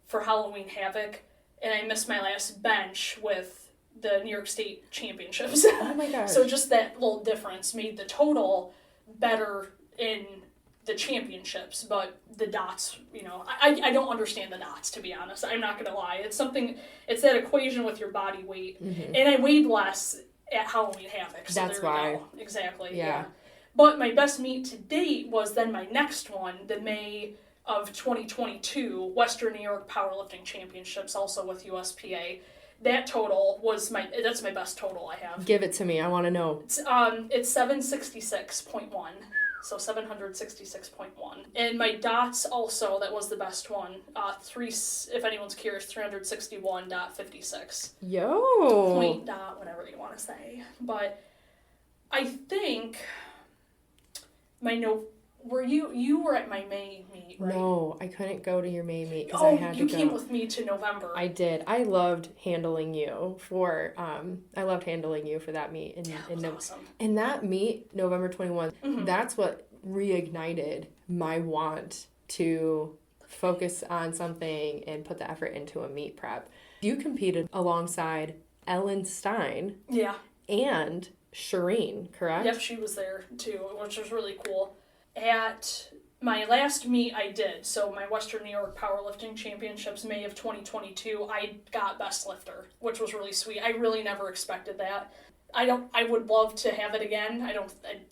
for Halloween Havoc, and I missed my last bench with the New York State Championships. Oh my gosh. So just that little difference made the total better in the championships, but the dots, I don't understand the dots, to be honest. I'm not gonna lie. It's that equation with your body weight, and I weighed less at Halloween Havoc. So that's why. Go. Exactly. Yeah. But my best meet to date was then my next one, the May of 2022 Western New York Powerlifting Championships, also with USPA. That total was that's my best total I have. Give it to me. I want to know. It's 766.1. So 766.1. And my dots also, that was the best one. If anyone's curious, 361.56. Yo! Point dot, whatever you want to say. But I think my You were at my May meet, right? No, I couldn't go to your May meet because Oh, I had to go. you came with me to November. I did. I loved handling you for that meet Awesome. And that meet, November 21, that's what reignited my want to focus on something and put the effort into a meet prep. You competed alongside Ellen Stein. Yeah. And Shireen, correct? Yep, she was there too, which was really cool. At my last meet I did, so my Western New York Powerlifting Championships, May of 2022, I got Best Lifter, which was really sweet. I really never expected that. I would love to have it again.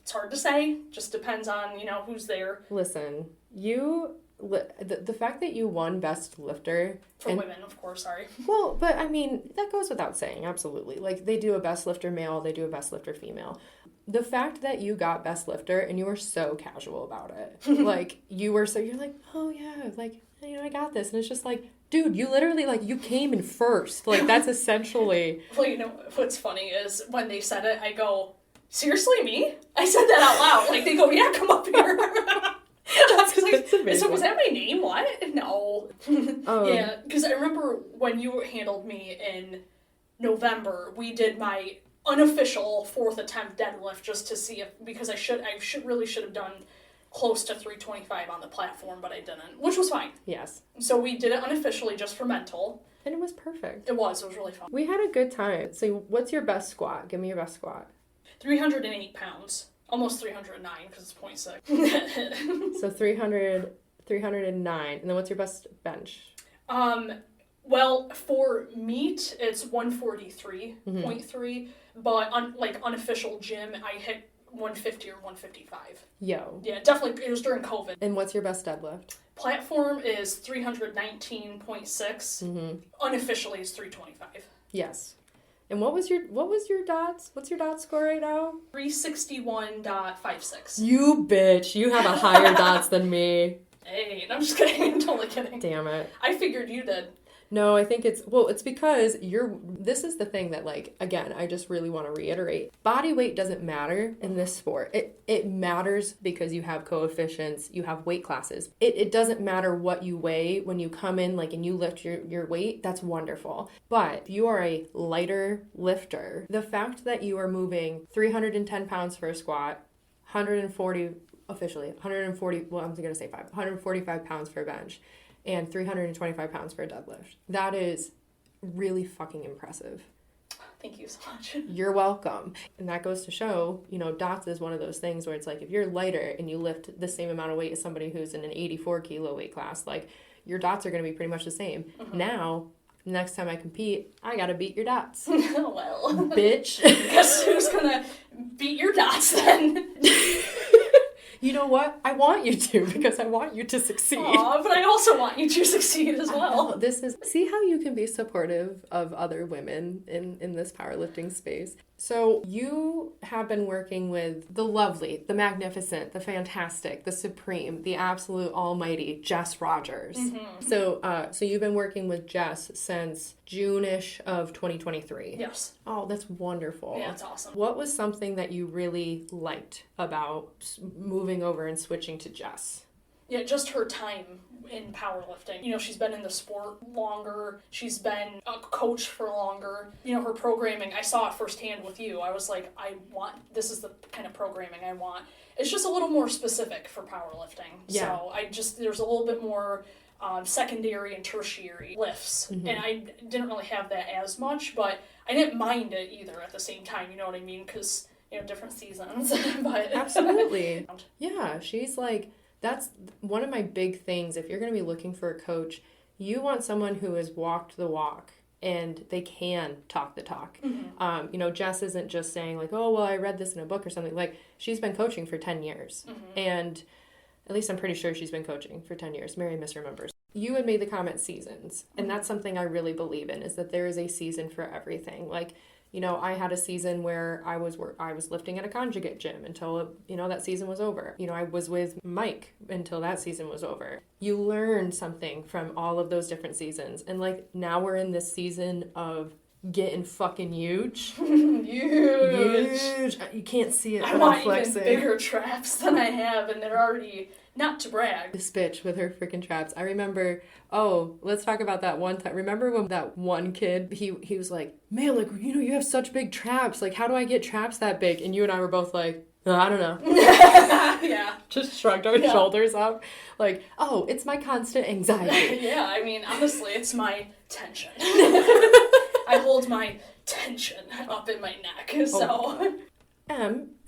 It's hard to say. Just depends on, who's there. Listen, the fact that you won Best Lifter... For women, of course, sorry. Well, but I mean, that goes without saying, absolutely. Like, they do a Best Lifter male, they do a Best Lifter female. The fact that you got Best Lifter and you were so casual about it. Like, you're like, oh yeah, like, I got this. And it's just like, dude, you literally, like, you came in first. Like, that's essentially... Well, what's funny is when they said it, I go, seriously, me? I said that out loud. Like, they go, yeah, come up here. That's amazing. So was that my name? What? No. Yeah, because I remember when you handled me in November, we did my unofficial 4th attempt deadlift just to see because I really should have done close to 325 on the platform, but I didn't, which was fine. Yes. So we did it unofficially just for mental. And it was perfect. It was really fun. We had a good time. So what's your best squat? Give me your best squat. 308 pounds. Almost 309 because it's 0.6. So 309. And then what's your best bench? Well, for meet, it's 143.3, but unofficial gym, I hit 150 or 155. Yo. Yeah, definitely. It was during COVID. And what's your best deadlift? Platform is 319.6. Unofficially is 325. Yes. And what was your dots? What's your dot score right now? 361.56. You bitch. You have a higher dots than me. Hey, I'm just kidding. I'm totally kidding. Damn it. I figured you did. No, I think it's because this is the thing that, like, again, I just really want to reiterate. Body weight doesn't matter in this sport. It matters because you have coefficients, you have weight classes. It doesn't matter what you weigh when you come in, like, and you lift your weight, that's wonderful. But if you are a lighter lifter, the fact that you are moving 310 pounds for a squat, 145 pounds for a bench, and 325 pounds for a deadlift. That is really fucking impressive. Thank you so much. You're welcome. And that goes to show, dots is one of those things where it's like, if you're lighter and you lift the same amount of weight as somebody who's in an 84 kilo weight class, like, your dots are going to be pretty much the same. Now, next time I compete, I got to beat your dots. Well. Bitch. Guess who's going to beat your dots then? You know what? I want you to, because I want you to succeed. Aw, but I also want you to succeed as well. See how you can be supportive of other women in this powerlifting space. So you have been working with the lovely, the magnificent, the fantastic, the supreme, the absolute almighty Jess Rogers. So you've been working with Jess since June-ish of 2023. Yes. Oh, that's wonderful. Yeah, it's awesome. What was something that you really liked about moving over and switching to Jess? Yeah, just her time in powerlifting. She's been in the sport longer. She's been a coach for longer. Her programming, I saw it firsthand with you. I was like, this is the kind of programming I want. It's just a little more specific for powerlifting. Yeah. So there's a little bit more secondary and tertiary lifts. And I didn't really have that as much, but I didn't mind it either at the same time. You know what I mean? Because, different seasons. But Absolutely. Yeah, she's like... That's one of my big things. If you're going to be looking for a coach, you want someone who has walked the walk and they can talk the talk. Jess isn't just saying like, oh, well, I read this in a book or something. Like, she's been coaching for 10 years. And at least I'm pretty sure she's been coaching for 10 years. Mary misremembers. You had made the comment seasons. And that's something I really believe in, is that there is a season for everything. Like, I had a season where I was lifting at a conjugate gym until, that season was over. I was with Mike until that season was over. You learn something from all of those different seasons. And, like, now we're in this season of getting fucking huge. Huge. You can't see it, I but want I'm flexing. even bigger traps than I have, and they're already, not to brag. This bitch with her freaking traps. I remember, let's talk about that one time. Remember when that one kid, he was like, man, like, you have such big traps. Like, how do I get traps that big? And you and I were both like, I don't know. Yeah. Just shrugged our shoulders up. Like, it's my constant anxiety. Yeah, I mean, honestly, it's my tension. I hold my tension up in my neck, so.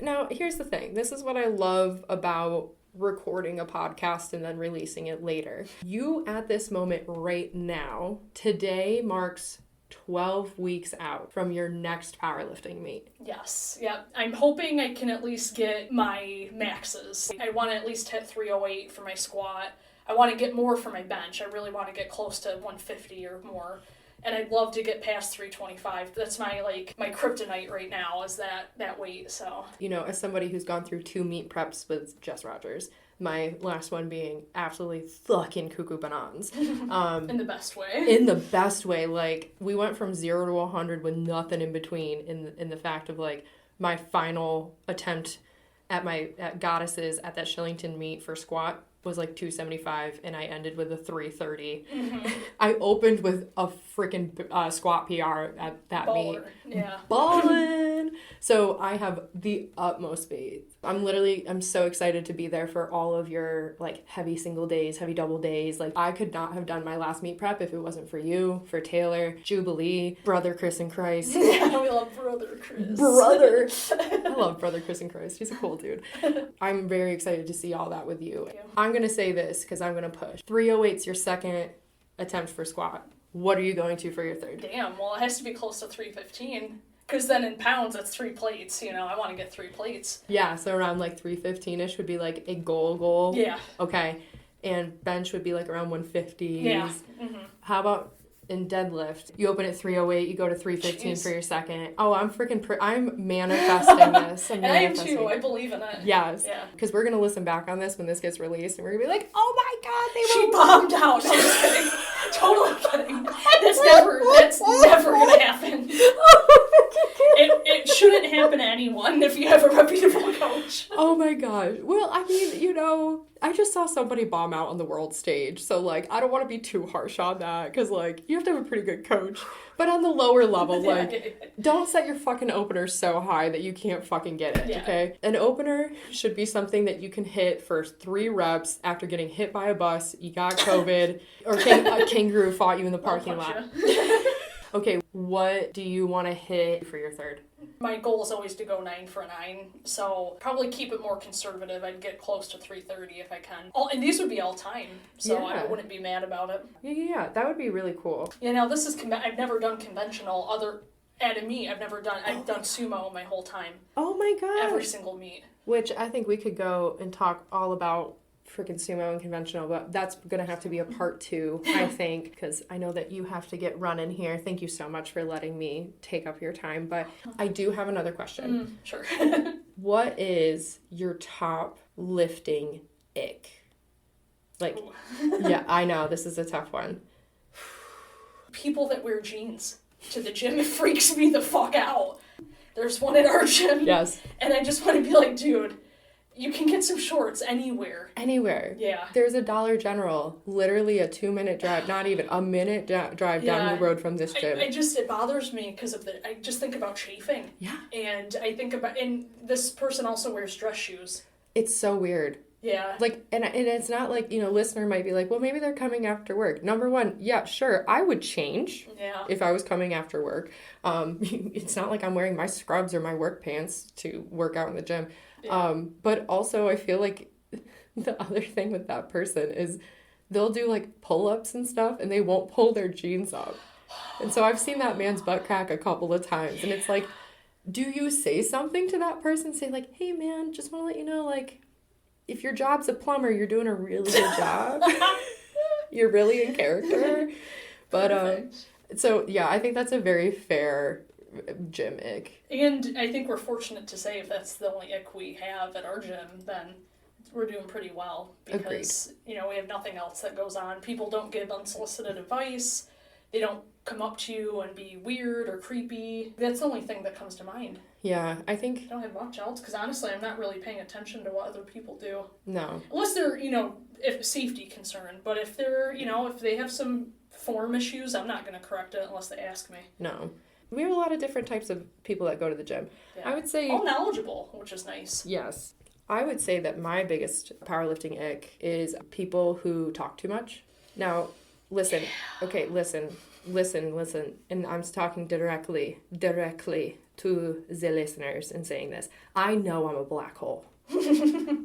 Now, here's the thing. This is what I love about recording a podcast and then releasing it later. You, at this moment right now, today marks 12 weeks out from your next powerlifting meet. Yes, yeah. I'm hoping I can at least get my maxes. I want to at least hit 308 for my squat. I want to get more for my bench. I really want to get close to 150 or more. And I'd love to get past 325. That's my kryptonite right now is that weight, so. As somebody who's gone through 2 meet preps with Jess Rogers, my last one being absolutely fucking cuckoo bananas. In the best way. In the best way. Like, we went from 0 to 100 with nothing in between in the fact of, like, my final attempt at Goddesses at that Shillington meet for squat was like 275 and I ended with a 330. Mm-hmm. I opened with a freaking squat PR at that Baller. meet. Yeah. Ballin'! So I have the utmost faith. I'm so excited to be there for all of your like heavy single days, heavy double days. Like I could not have done my last meet prep if it wasn't for you, for Taylor, Jubilee, brother Chris and Christ. Yeah, we love brother Chris. Brother! I love brother Chris and Christ. He's a cool dude. I'm very excited to see all that with you. Thank you. I'm going to say this because I'm going to push. 308's your second attempt for squat. What are you going to for your third? Damn, well it has to be close to 315. Because then in pounds, that's 3 plates, I want to get 3 plates. Yeah, so around like 315-ish would be like a goal. Yeah. Okay. And bench would be like around 150. Yeah. Mm-hmm. How about in deadlift? You open at 308, you go to 315 for your second. Oh, I'm I'm manifesting this. And I am too. I believe in it. Yes. Yeah. Because we're going to listen back on this when this gets released and we're going to be like, oh my God, She bombed out. I'm just kidding. Totally kidding. That's never going to happen. It shouldn't happen to anyone if you have a reputable coach. Oh my gosh. Well, I mean, I just saw somebody bomb out on the world stage. So, like, I don't want to be too harsh on that because, like, you have to have a pretty good coach. But on the lower level, like, don't set your fucking opener so high that you can't fucking get it, okay? An opener should be something that you can hit for 3 reps after getting hit by a bus, you got COVID, or a kangaroo fought you in the parking lot. Okay, what do you want to hit for your third? My goal is always to go 9 for 9, so probably keep it more conservative. I'd get close to 330 if I can. And these would be all time, so I wouldn't be mad about it. Yeah, that would be really cool. Now this is, I've never done conventional at a meet. I've done sumo my whole time. Oh my God. Every single meet. Which I think we could go and talk all about freaking sumo and conventional, but that's gonna have to be a part 2, I think, because I know that you have to get running here. Thank you so much for letting me take up your time, but I do have another question. Sure. What is your top lifting ick? Like, yeah, I know this is a tough one. People that wear jeans to the gym, it freaks me the fuck out. There's one at our gym. Yes. And I just want to be like, dude, you can get some shorts anywhere. Anywhere. Yeah. There's a Dollar General, literally a 2-minute drive, not even a minute drive down the road from this gym. It bothers me because I just think about chafing. Yeah. And I think and this person also wears dress shoes. It's so weird. Yeah. Like, and it's not like, listener might be like, well, maybe they're coming after work. Number one, yeah, sure, I would change if I was coming after work. It's not like I'm wearing my scrubs or my work pants to work out in the gym. Yeah. But also I feel like the other thing with that person is they'll do like pull-ups and stuff and they won't pull their jeans up. And so I've seen that man's butt crack a couple of times and it's like, do you say something to that person? Say like, hey man, just want to let you know, like, if your job's a plumber, you're doing a really good job. You're really in character. But, so yeah, I think that's a very fair gym ick. And I think we're fortunate to say if that's the only ick we have at our gym, then we're doing pretty well. Because, we have nothing else that goes on. People don't give unsolicited advice. They don't come up to you and be weird or creepy. That's the only thing that comes to mind. Yeah, I think... I don't have much else, because honestly, I'm not really paying attention to what other people do. No. Unless they're, if safety concern. But if they're, if they have some form issues, I'm not going to correct it unless they ask me. No. We have a lot of different types of people that go to the gym. Yeah. I would say... all knowledgeable, which is nice. Yes. I would say that my biggest powerlifting ick is people who talk too much. Now, listen. Okay, listen. And I'm talking directly to the listeners and saying this. I know I'm a black hole.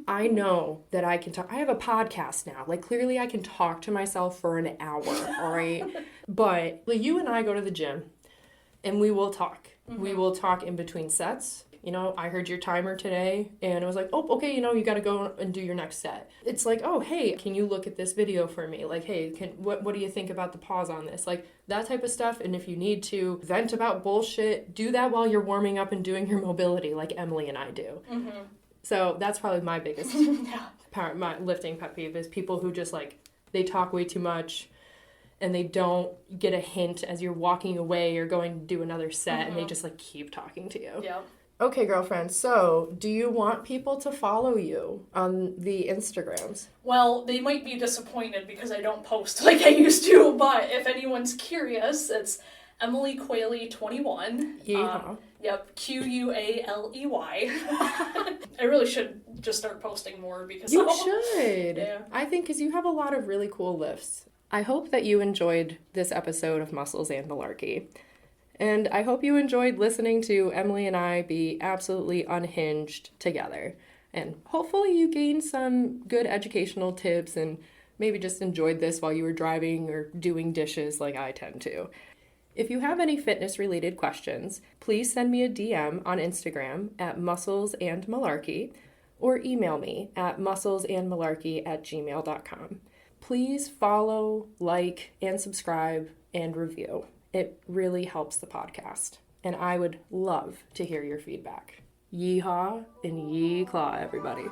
I know that I can talk. I have a podcast now. Like, clearly I can talk to myself for an hour, all right? But you and I go to the gym, and we will talk. Mm-hmm. We will talk in between sets. I heard your timer today, and it was like, oh, okay, you got to go and do your next set. It's like, oh, hey, can you look at this video for me? Like, hey, what do you think about the pause on this? Like, that type of stuff. And if you need to vent about bullshit, do that while you're warming up and doing your mobility like Emily and I do. Mm-hmm. So that's probably my biggest my lifting pet peeve is people who just, they talk way too much, and they don't get a hint as you're walking away or going to do another set, mm-hmm. and they just, keep talking to you. Yeah. Okay, girlfriend, so do you want people to follow you on the Instagrams? Well, they might be disappointed because I don't post like I used to, but if anyone's curious, it's Emily Qualey 21. Yeah. Yep, Qualey. I really should just start posting more because you should. Yeah. I think because you have a lot of really cool lifts. I hope that you enjoyed this episode of Muscles and Malarkey. And I hope you enjoyed listening to Emily and I be absolutely unhinged together. And hopefully you gained some good educational tips and maybe just enjoyed this while you were driving or doing dishes like I tend to. If you have any fitness-related questions, please send me a DM on Instagram at musclesandmalarkey or email me at musclesandmalarkey@gmail.com. Please follow, like, and subscribe and review. It really helps the podcast, and I would love to hear your feedback. Yeehaw and yee claw, everybody.